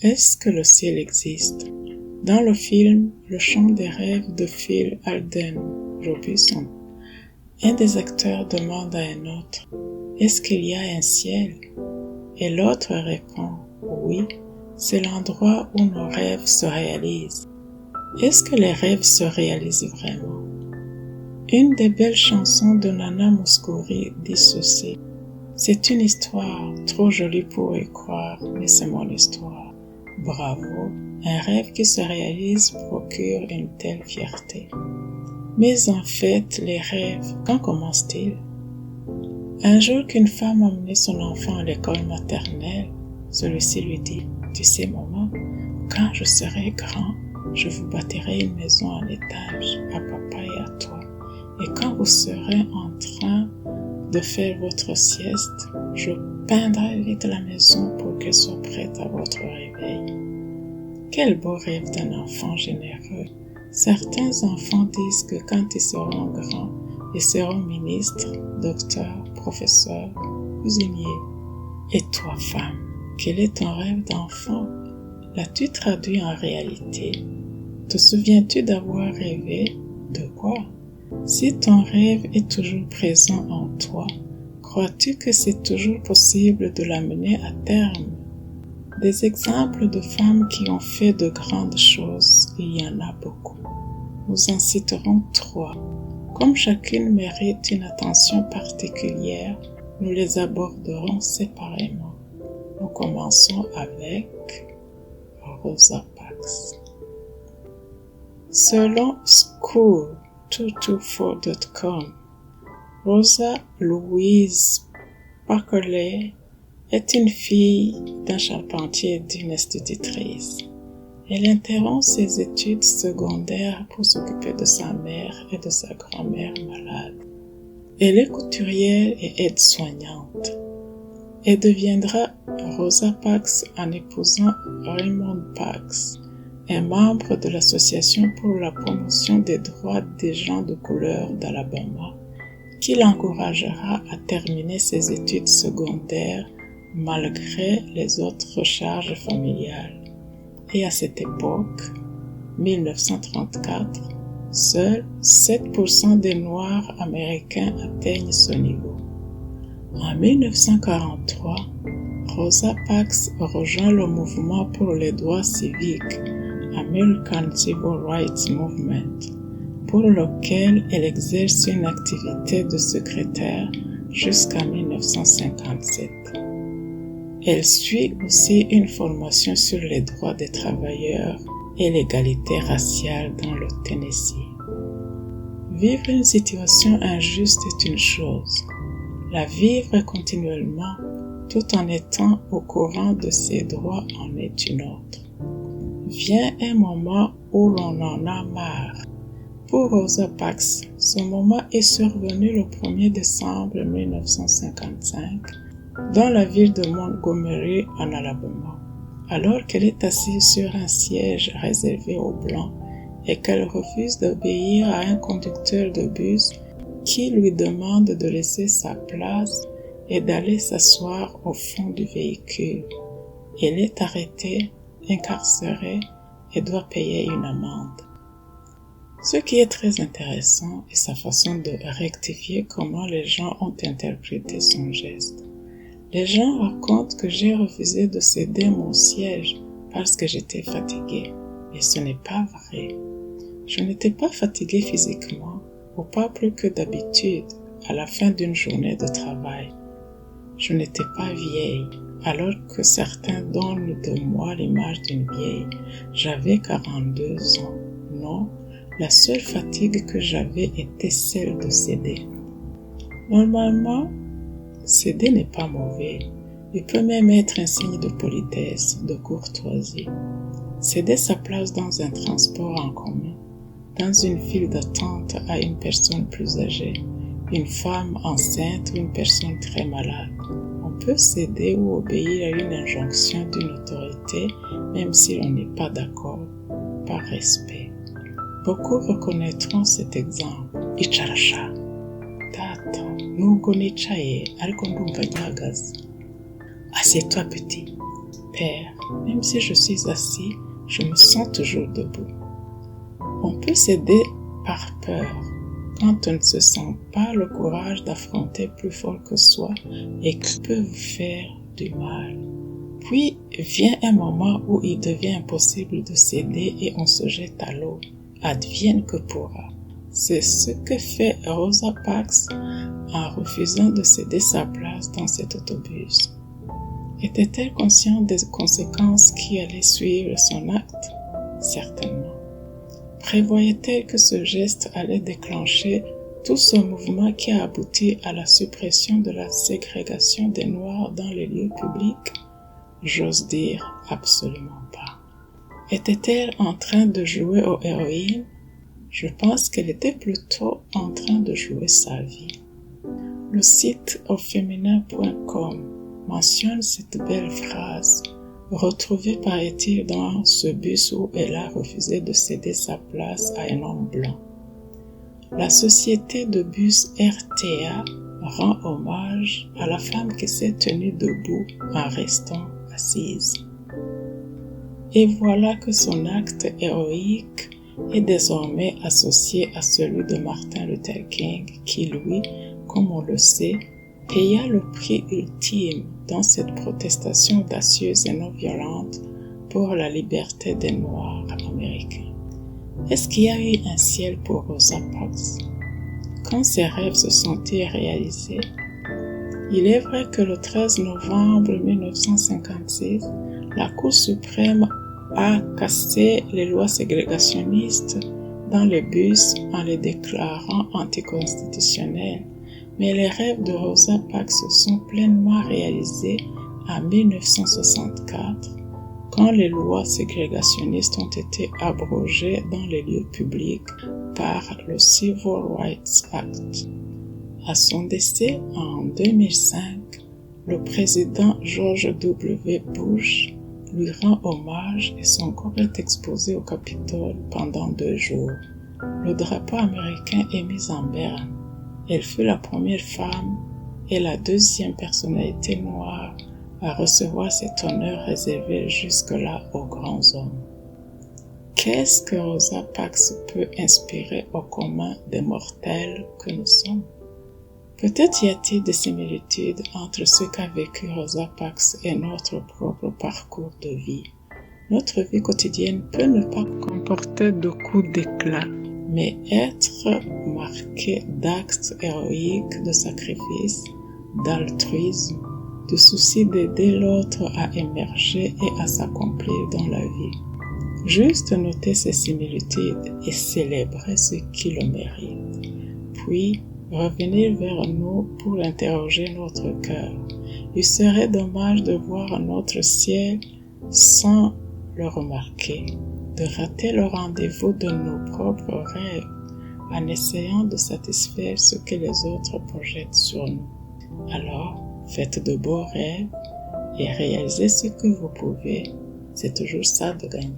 Est-ce que le ciel existe? Dans le film Le champ des rêves de Phil Alden Robinson, un des acteurs demande à un autre « Est-ce qu'il y a un ciel ?» Et l'autre répond « Oui, c'est l'endroit où nos rêves se réalisent. » Est-ce que les rêves se réalisent vraiment? Une des belles chansons de Nana Mouskouri dit ceci. C'est une histoire trop jolie pour y croire, mais c'est mon histoire. Bravo, un rêve qui se réalise procure une telle fierté. Mais en fait, les rêves, quand commencent-ils? Un jour qu'une femme emmenait son enfant à l'école maternelle, celui-ci lui dit, « Tu sais maman, quand je serai grand, je vous bâtirai une maison en étage à papa et à toi. Et quand vous serez en train de faire votre sieste, je peindrai vite la maison pour qu'elle soit prête à votre réveil. » Quel beau rêve d'un enfant généreux. Certains enfants disent que quand ils seront grands, ils seront ministres, docteurs, professeurs, cuisiniers. Et toi, femme, quel est ton rêve d'enfant? L'as-tu traduit en réalité? Te souviens-tu d'avoir rêvé? De quoi? Si ton rêve est toujours présent en toi, crois-tu que c'est toujours possible de l'amener à terme? Des exemples de femmes qui ont fait de grandes choses, il y en a beaucoup. Nous en citerons 3. Comme chacune mérite une attention particulière, nous les aborderons séparément. Nous commençons avec Rosa Parks. Selon School224.com, Rosa Louise Parkerley est une fille d'un charpentier et d'une institutrice. Elle interrompt ses études secondaires pour s'occuper de sa mère et de sa grand-mère malade. Elle est couturière et aide-soignante. Elle deviendra Rosa Parks en épousant Raymond Parks, un membre de l'Association pour la promotion des droits des gens de couleur d'Alabama, qui l'encouragera à terminer ses études secondaires malgré les autres charges familiales. Et à cette époque, 1934, seuls 7% des Noirs américains atteignent ce niveau. En 1943, Rosa Parks rejoint le mouvement pour les droits civiques, American Civil Rights Movement, pour lequel elle exerce une activité de secrétaire jusqu'en 1957. Elle suit aussi une formation sur les droits des travailleurs et l'égalité raciale dans le Tennessee. Vivre une situation injuste est une chose. La vivre continuellement, tout en étant au courant de ses droits, en est une autre. Vient un moment où l'on en a marre. Pour Rosa Parks, ce moment est survenu le 1er décembre 1955 dans la ville de Montgomery en Alabama, alors qu'elle est assise sur un siège réservé aux Blancs et qu'elle refuse d'obéir à un conducteur de bus qui lui demande de laisser sa place et d'aller s'asseoir au fond du véhicule. Elle est arrêtée, incarcérée et doit payer une amende. Ce qui est très intéressant est sa façon de rectifier comment les gens ont interprété son geste. Les gens racontent que j'ai refusé de céder mon siège parce que j'étais fatiguée, mais ce n'est pas vrai. Je n'étais pas fatiguée physiquement, ou pas plus que d'habitude, à la fin d'une journée de travail. Je n'étais pas vieille, alors que certains donnent de moi l'image d'une vieille. J'avais 42 ans. Non, la seule fatigue que j'avais était celle de céder. Normalement, céder n'est pas mauvais. Il peut même être un signe de politesse, de courtoisie. Céder sa place dans un transport en commun, dans une file d'attente à une personne plus âgée, une femme enceinte ou une personne très malade. On peut céder ou obéir à une injonction d'une autorité, même si l'on n'est pas d'accord, par respect. Beaucoup reconnaîtront cet exemple. Icarasha. Data, nubwo nicaye, ariko ndumva gihagaze. Assieds-toi petit. Père, même si je suis assis, je me sens toujours debout. On peut céder par peur quand on ne se sent pas le courage d'affronter plus fort que soi et qui peut vous faire du mal. Puis vient un moment où il devient impossible de céder et on se jette à l'eau. Advienne que pourra. C'est ce que fait Rosa Parks en refusant de céder sa place dans cet autobus. Était-elle consciente des conséquences qui allaient suivre son acte? Certainement. Prévoyait-elle que ce geste allait déclencher tout ce mouvement qui a abouti à la suppression de la ségrégation des Noirs dans les lieux publics? J'ose dire absolument pas. Était-elle en train de jouer aux héroïnes? Je pense qu'elle était plutôt en train de jouer sa vie. Le site aufeminin.com mentionne cette belle phrase, retrouvée paraît-il dans ce bus où elle a refusé de céder sa place à un homme blanc. La société de bus RTA rend hommage à la femme qui s'est tenue debout en restant assise. Et voilà que son acte héroïque est désormais associé à celui de Martin Luther King qui, lui, comme on le sait, paya le prix ultime dans cette protestation audacieuse et non violente pour la liberté des Noirs américains. Est-ce qu'il y a eu un ciel pour Rosa Parks? Quand ses rêves se sont-ils réalisés? Il est vrai que le 13 novembre 1956, la Cour suprême a cassé les lois ségrégationnistes dans les bus en les déclarant anticonstitutionnelles, mais les rêves de Rosa Parks se sont pleinement réalisés en 1964, quand les lois ségrégationnistes ont été abrogées dans les lieux publics par le Civil Rights Act. À son décès en 2005, le président George W. Bush lui rend hommage et son corps est exposé au Capitole pendant 2 jours. Le drapeau américain est mis en berne. Elle fut la première femme et la deuxième personnalité noire à recevoir cet honneur réservé jusque-là aux grands hommes. Qu'est-ce que Rosa Parks peut inspirer au commun des mortels que nous sommes? Peut-être y a-t-il des similitudes entre ce qu'a vécu Rosa Parks et notre propre parcours de vie. Notre vie quotidienne peut ne pas comporter de coups d'éclat, mais être marquée d'actes héroïques de sacrifice, d'altruisme, de souci d'aider l'autre à émerger et à s'accomplir dans la vie. Juste noter ces similitudes et célébrer ceux qui le méritent. Puis, revenir vers nous pour interroger notre cœur. Il serait dommage de voir notre ciel sans le remarquer, de rater le rendez-vous de nos propres rêves en essayant de satisfaire ce que les autres projettent sur nous. Alors, faites de beaux rêves et réalisez ce que vous pouvez. C'est toujours ça de gagner.